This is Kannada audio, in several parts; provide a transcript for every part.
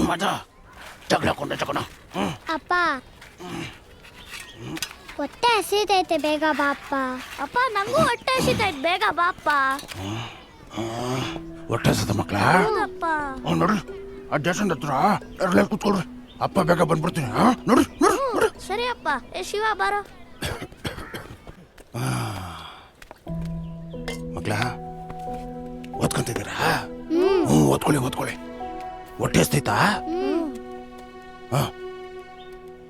ಮಜಾ ಜಗಳ ಜಗಳ. ಅಪ್ಪ ಹೊಟ್ಟೆ ಹಸಿತೈತೆ, ಬೇಗ ಬಾ ಅಪ್ಪ. ಅಪ್ಪ ನಂಗೂ ಹೊಟ್ಟೆ ಹಸಿತೈತೆ, ಬೇಗ ಬಾ ಅಪ್ಪ. ಹೊಟ್ಟೆ ಹಸದ ಮಕ್ಳ ಹೌದಪ್ಪ. ನೋಡ್ರಿ ಆ ದೇಶದ ಹತ್ರ ಎಲ್ಲ ಕೂತ್ಕೊಳ್ರಿ, ಅಪ್ಪ ಬೇಗ ಬಂದ್ಬಿಡ್ತೀನಿ. ನೋಡ್ರಿ ನೋಡ್ರಿ ನೋಡ್ರಿ. ಸರಿ ಅಪ್ಪ. ಏ ಶಿವ ಬಾರೋ. ಮಕ್ಳ ಓದ್ಕೊಂತಿದ್ದೀರಾ? ಓದ್ಕೊಳ್ಳಿ ಓದ್ಕೊಳ್ಳಿ. ಹೊಟ್ಟೆ ಹಸ್ತೈತಾ?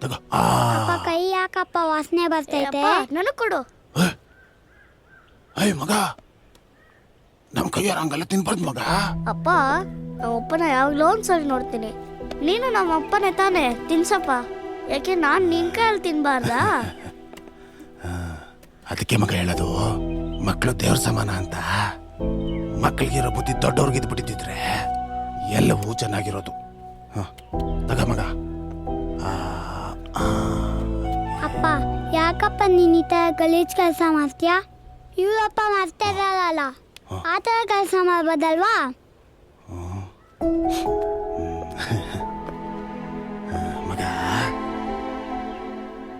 ತಗೋ. ಅಪ್ಪ ಕೈ ಯಾಕಪ್ಪ ವಾಸನೆ ಬರ್ತೈತೆ? ನನಗ್ ಕೊಡು. ಅಯ್ಯ ಮಗ, ನಮ್ ಕೈಯಾರ ಹಂಗೆಲ್ಲ ತಿನ್ಬಾರ್ದು ಮಗ. ಅಪ್ಪ ನಮ್ಮ ಅಪ್ಪನ ಯಾವಾಗ್ಲೋ ಒಂದ್ಸರಿ ನೋಡ್ತೀನಿ. ನೀನು ನಮ್ಮ ಅಪ್ಪನೇ ತಾನೇ, ತಿನ್ಸಪ್ಪ. ಯಾಕೆ ನಾನ್ ನಿನ್ ಕೈಯಲ್ಲಿ ತಿನ್ಬಾರ್ದಾ? ಅದಕ್ಕೆ ಮಗ ಹೇಳೋದು, ಮಕ್ಕಳು ದೇವ್ರ ಸಮಾನ ಅಂತ. ಮಕ್ಕಳಿಗಿರೋ ಬುದ್ಧಿ ದೊಡ್ಡವ್ರಿಗೆ ಇದ್ಬಿಟ್ಟಿದ್ರೆ ಎಲ್ಲವೂ ಚೆನ್ನಾಗಿರೋದು. ತಗ ಮಗ. ಅಪ್ಪ ಯಾಕಪ್ಪ ನೀನ್ ಈ ತರ ಗಲೀಜ್ ಕೆಲಸ ಮಾಡ್ತೀಯಾ? ಇವರಪ್ಪ ಮಾಡ್ತಾ ಇರಲ್ಲ, ಆ ತರ ಕೆಲಸ ಮಾಡ್ಬೋದಲ್ವಾ? ಮಗ,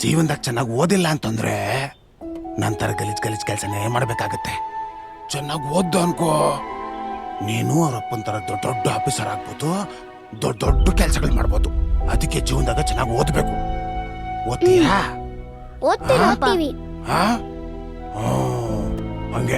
ಜೀವನದಾಗ ಚೆನ್ನಾಗಿ ಓದಿಲ್ಲ ಅಂತಂದ್ರೆ ನಂತರ ಗಲೀಜ್ ಕೆಲಸನೇ ಮಾಡ್ಬೇಕಾಗತ್ತೆ. ಚೆನ್ನಾಗಿ ಓದ್ದು ಅನ್ಕೋ, ನೀನು ಅವ್ರಪ್ಪನ ತರ ದೊಡ್ಡ ದೊಡ್ಡ ಆಫೀಸರ್ ಆಗ್ಬೋದು, ದೊಡ್ಡ ದೊಡ್ಡ ಕೆಲಸಗಳು ಮಾಡ್ಬೋದು. ಅದಕ್ಕೆ ಜೀವನದಾಗ ಚೆನ್ನಾಗಿ ಓದ್ಬೇಕು. ಓದ್ತೀರಾ? ಓದ್ತೀವಿ. ಹಂಗೆ